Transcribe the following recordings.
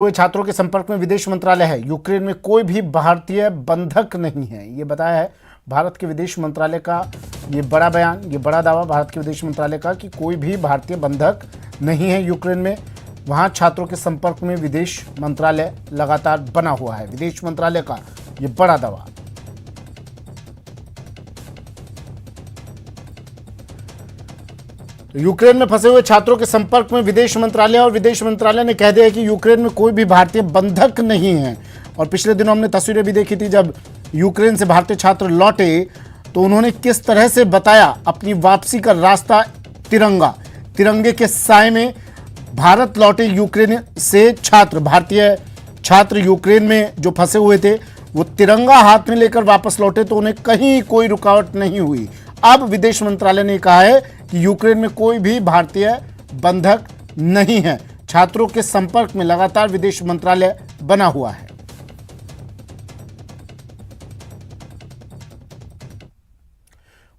हुए छात्रों के संपर्क में विदेश मंत्रालय है। यूक्रेन में कोई भी भारतीय बंधक नहीं है, ये बताया है भारत के विदेश मंत्रालय का। ये बड़ा बयान, ये बड़ा दावा भारत के विदेश मंत्रालय का कि कोई भी भारतीय बंधक नहीं है यूक्रेन में। वहां छात्रों के संपर्क में विदेश मंत्रालय लगातार बना हुआ है। विदेश मंत्रालय का ये बड़ा दावा। यूक्रेन में फंसे हुए छात्रों के संपर्क में विदेश मंत्रालय, और विदेश मंत्रालय ने कह दिया कि यूक्रेन में कोई भी भारतीय बंधक नहीं है। और पिछले दिनों हमने तस्वीरें भी देखी थी, जब यूक्रेन से भारतीय छात्र लौटे तो उन्होंने किस तरह से बताया अपनी वापसी का रास्ता। तिरंगे के साए में भारत लौटे यूक्रेन से छात्र, भारतीय छात्र यूक्रेन में जो फंसे हुए थे वो तिरंगा हाथ में लेकर वापस लौटे तो उन्हें कहीं कोई रुकावट नहीं हुई। अब विदेश मंत्रालय ने कहा है कि यूक्रेन में कोई भी भारतीय बंधक नहीं है। छात्रों के संपर्क में लगातार विदेश मंत्रालय बना हुआ है।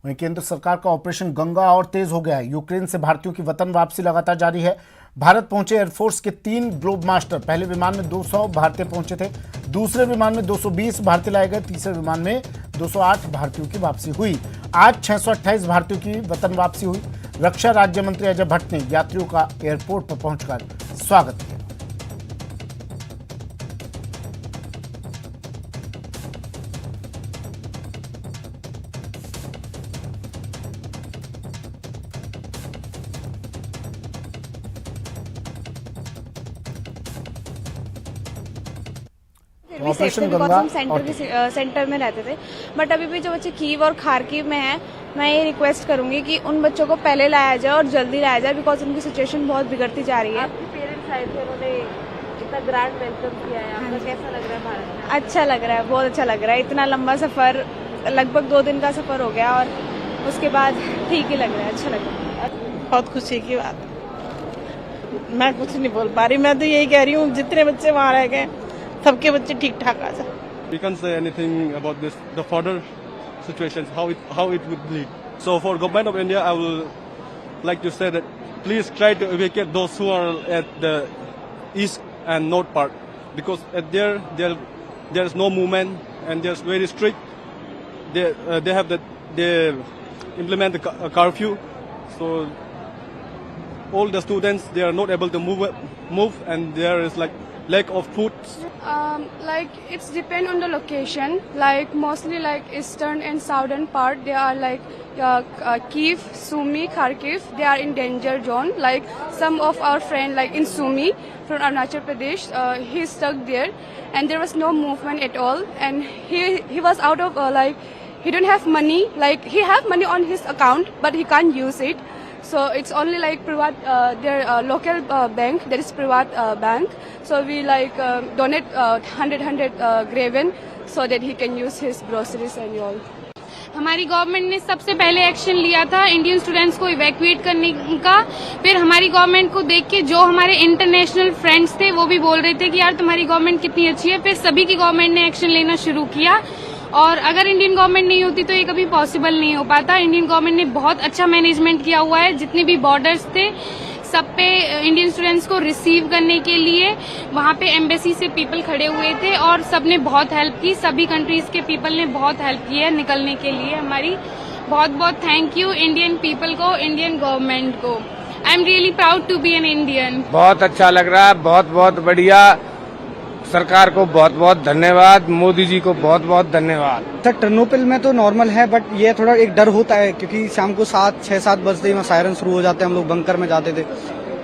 वहीं केंद्र सरकार का ऑपरेशन गंगा और तेज हो गया है। यूक्रेन से भारतीयों की वतन वापसी लगातार जारी है। भारत पहुंचे एयरफोर्स के 3 ग्लोब मास्टर। पहले विमान में 200 भारतीय पहुंचे थे, दूसरे विमान में 220 भारतीय लाए गए, तीसरे विमान में 208 भारतीयों की वापसी हुई। आज 628 भारतीयों की वतन वापसी हुई। रक्षा राज्य मंत्री अजय भट्ट ने यात्रियों का एयरपोर्ट पर पहुंचकर स्वागत किया। ऑपरेशन गंगा हम सेंटर में रहते थे, बट अभी भी जो बच्चे कीव और खारकीव में हैं, मैं ये रिक्वेस्ट करूंगी कि उन बच्चों को पहले लाया जाए और जल्दी लाया जाए, बिकॉज उनकी सिचुएशन बहुत बिगड़ती जा रही है। आपके पेरेंट्स आए थे, उन्होंने इतना ग्रैंड वेलकम किया है, आपको कैसा लग रहा है भारत में? अच्छा लग रहा है, बहुत अच्छा लग रहा है। इतना लंबा सफर, लगभग 2 दिन का सफर हो गया और उसके बाद ठीक ही लग रहा है, अच्छा लग रहा है। बहुत खुशी की बात। मैं कुछ नहीं बोल पा रही, मैं तो यही कह रही हूँ जितने बच्चे वहाँ रह गए सबके बच्चे ठीक ठाक आ जाए। We can't say anything about this, the further situations, how it would lead. So for government of India, I will like to say that please try to evacuate those who are at the east and north part, because at there is no movement and there's very strict. They implement the curfew, so all the students they are not able to move, and there is like lack of food. Like it's depend on the location. Like mostly like eastern and southern part, they are like Kiev, Sumy, Kharkiv. They are in danger zone. Like some of our friend like in Sumy from Arunachal Pradesh, he's stuck there, and there was no movement at all. And he was out of like he don't have money. Like he have money on his account, but he can't use it. So it's only like private, their local bank, that is private bank. So we like donate 100 graven so that he can use his groceries and all. हमारी government ने सबसे पहले action लिया था Indian students को evacuate करने का। फिर हमारी गवर्नमेंट को देख के जो हमारे इंटरनेशनल फ्रेंड्स थे वो भी बोल रहे थे कि यार तुम्हारी गवर्नमेंट कितनी अच्छी है। फिर सभी की गवर्नमेंट ने एक्शन लेना शुरू किया, और अगर इंडियन गवर्नमेंट नहीं होती तो ये कभी पॉसिबल नहीं हो पाता। इंडियन गवर्नमेंट ने बहुत अच्छा मैनेजमेंट किया हुआ है। जितने भी बॉर्डर्स थे सब पे इंडियन स्टूडेंट्स को रिसीव करने के लिए वहाँ पे एम्बेसी से पीपल खड़े हुए थे और सबने बहुत हेल्प की। सभी कंट्रीज के पीपल ने बहुत हेल्प की है निकलने के लिए। हमारी बहुत बहुत थैंक यू इंडियन पीपल को, इंडियन गवर्नमेंट को। I am really proud to be an Indian. बहुत अच्छा लग रहा है, बहुत बहुत बढ़िया। सरकार को बहुत बहुत धन्यवाद, मोदी जी को बहुत बहुत धन्यवाद। सर टर्नोपिल में तो नॉर्मल है, बट ये थोड़ा एक डर होता है क्योंकि शाम को 6-7 बजते ही सायरन शुरू हो जाते हैं। हम लोग बंकर में जाते थे,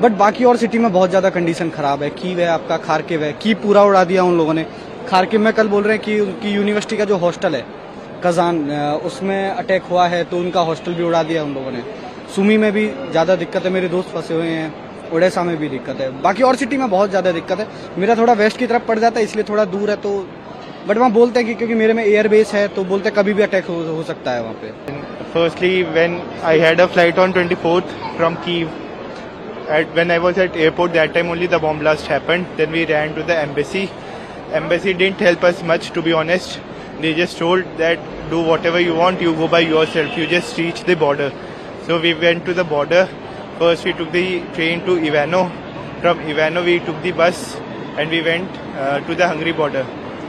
बट बाकी और सिटी में बहुत ज्यादा कंडीशन खराब है। कीव है आपका, खारकिव है। कीव पूरा उड़ा दिया उन लोगों ने। खारकिव में कल बोल रहे हैं कि उनकी यूनिवर्सिटी का जो हॉस्टल है कजान, उसमें अटैक हुआ है तो उनका हॉस्टल भी उड़ा दिया उन लोगों ने। सुमी में भी ज्यादा दिक्कत है, मेरे दोस्त फंसे हुए हैं। ओडिशा में भी दिक्कत है, बाकी और सिटी में बहुत ज्यादा दिक्कत है। मेरा थोड़ा वेस्ट की तरफ पड़ जाता है इसलिए थोड़ा दूर है, तो बट वहाँ बोलते हैं कि क्योंकि मेरे में एयर बेस है तो बोलते हैं कभी भी अटैक हो सकता है वहाँ पे। Firstly when I had a flight on 24th from Kyiv, when I was at airport, that time only the bomb blast happened. Then we ran to the embassy. Embassy didn't help us much, to be honest. They just told that do whatever you want, you go by yourself, you just reach the border. So we went to the border. First we took the train to Ivano. From Ivano we took the bus and we went to the Hungary border.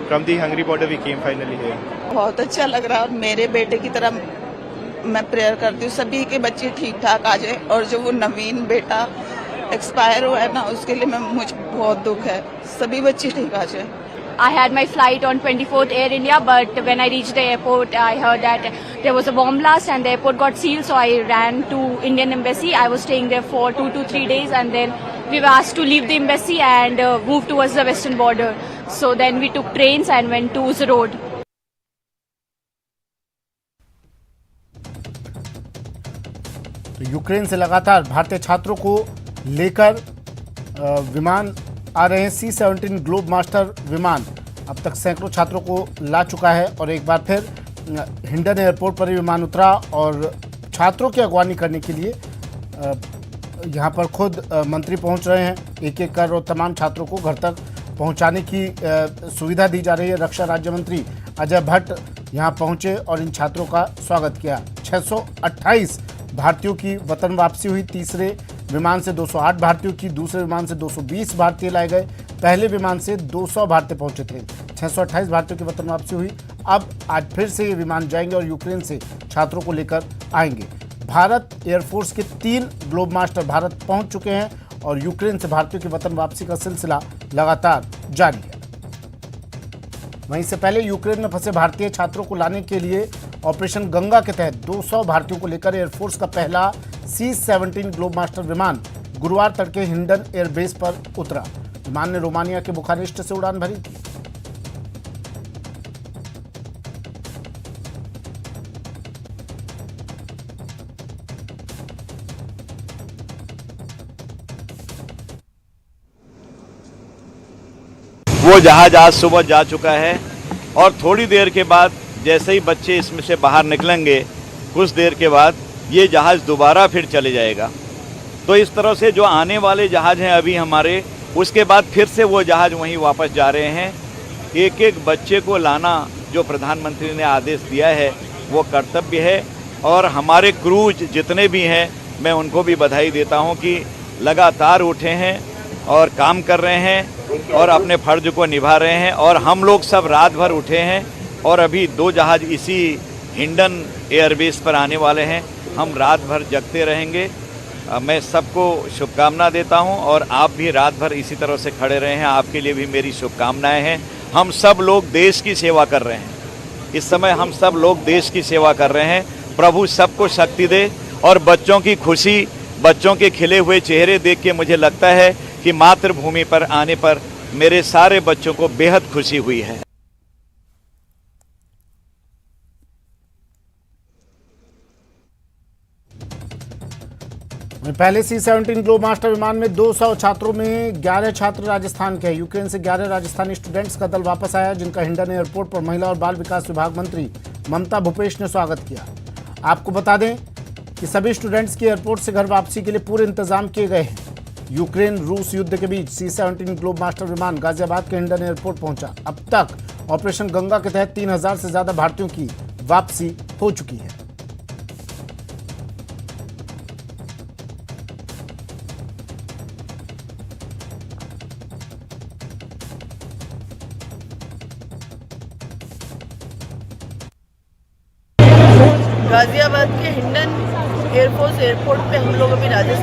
From the Hungary border we came finally here. बहुत अच्छा लग रहा है और मेरे बेटे की तरह मैं प्रेयर करती हूँ सभी के बच्चे ठीक ठाक आ जाए और जो वो नवीन बेटा एक्सपायर हुआ है ना उसके लिए मुझे बहुत दुख है, सभी बच्चे ठीक आ जाए। I had my flight on 24th Air India, but when I reached the airport, I heard that there was a bomb blast and the airport got sealed. So I ran to Indian Embassy. I was staying there for 2 to 3 days, and then we were asked to leave the embassy and move towards the western border. So then we took trains and went to Road. तो Ukraine से लगातार भारतीय छात्रों को लेकर विमान आ रहे हैं। C-17 ग्लोब मास्टर विमान अब तक सैकड़ों छात्रों को ला चुका है और एक बार फिर हिंडन एयरपोर्ट पर विमान उतरा और छात्रों की अगवानी करने के लिए यहां पर खुद मंत्री पहुंच रहे हैं, एक एक कर और तमाम छात्रों को घर तक पहुंचाने की सुविधा दी जा रही है। रक्षा राज्य मंत्री अजय भट्ट यहां पहुंचे और इन छात्रों का स्वागत किया। 628 भारतीयों की वतन वापसी हुई। तीसरे विमान से 208 भारतीयों की, दूसरे विमान से 220 भारतीय लाए गए, पहले विमान से 200 भारतीय पहुंचे थे। 628 भारतीयों की वतन वापसी हुई। अब आज फिर से ये विमान जाएंगे और यूक्रेन से छात्रों को लेकर आएंगे। भारत एयरफोर्स के 3 ग्लोब मास्टर भारत पहुंच चुके हैं और यूक्रेन से भारतीयों की वतन वापसी का सिलसिला लगातार जारी है। वहीं से पहले यूक्रेन में फंसे भारतीय छात्रों को लाने के लिए ऑपरेशन गंगा के तहत 200 भारतीयों को लेकर एयरफोर्स का पहला C-17 ग्लोब मास्टर विमान गुरुवार तड़के हिंडन एयरबेस पर उतरा। विमान ने रोमानिया के बुखारेस्ट से उड़ान भरी थी। वो जहाज आज सुबह जा चुका है और थोड़ी देर के बाद जैसे ही बच्चे इसमें से बाहर निकलेंगे कुछ देर के बाद ये जहाज़ दोबारा फिर चले जाएगा। तो इस तरह से जो आने वाले जहाज़ हैं अभी हमारे, उसके बाद फिर से वो जहाज़ वहीं वापस जा रहे हैं। एक एक बच्चे को लाना जो प्रधानमंत्री ने आदेश दिया है वो कर्तव्य है और हमारे क्रूज जितने भी हैं मैं उनको भी बधाई देता हूं कि लगातार उठे हैं और काम कर रहे हैं और अपने फ़र्ज को निभा रहे हैं। और हम लोग सब रात भर उठे हैं और अभी 2 जहाज़ इसी हिंडन एयरबेस पर आने वाले हैं। हम रात भर जगते रहेंगे। मैं सबको शुभकामना देता हूं और आप भी रात भर इसी तरह से खड़े रहे हैं। आपके लिए भी मेरी शुभकामनाएं हैं। हम सब लोग देश की सेवा कर रहे हैं। इस समय हम सब लोग देश की सेवा कर रहे हैं। प्रभु सबको शक्ति दे और बच्चों की खुशी, बच्चों के खिले हुए चेहरे देख के मुझे लगता है कि मातृभूमि पर आने पर मेरे सारे बच्चों को बेहद खुशी हुई है। पहले C-17 ग्लोब मास्टर विमान में 200 छात्रों में 11 छात्र राजस्थान के हैं। यूक्रेन से 11 राजस्थानी स्टूडेंट्स का दल वापस आया, जिनका हिंडन एयरपोर्ट पर महिला और बाल विकास विभाग मंत्री ममता भूपेश ने स्वागत किया। आपको बता दें कि सभी स्टूडेंट्स की एयरपोर्ट से घर वापसी के लिए पूरे इंतजाम किए गए हैं। यूक्रेन रूस युद्ध के बीच C-17 ग्लोब मास्टर विमान गाजियाबाद के हिंडन एयरपोर्ट पहुंचा। अब तक ऑपरेशन गंगा के तहत 3000 से ज्यादा भारतीयों की वापसी हो चुकी है। गाजियाबाद के हिंडन एयरफोर्स एयरपोर्ट पे हम लोग अभी राजस्थान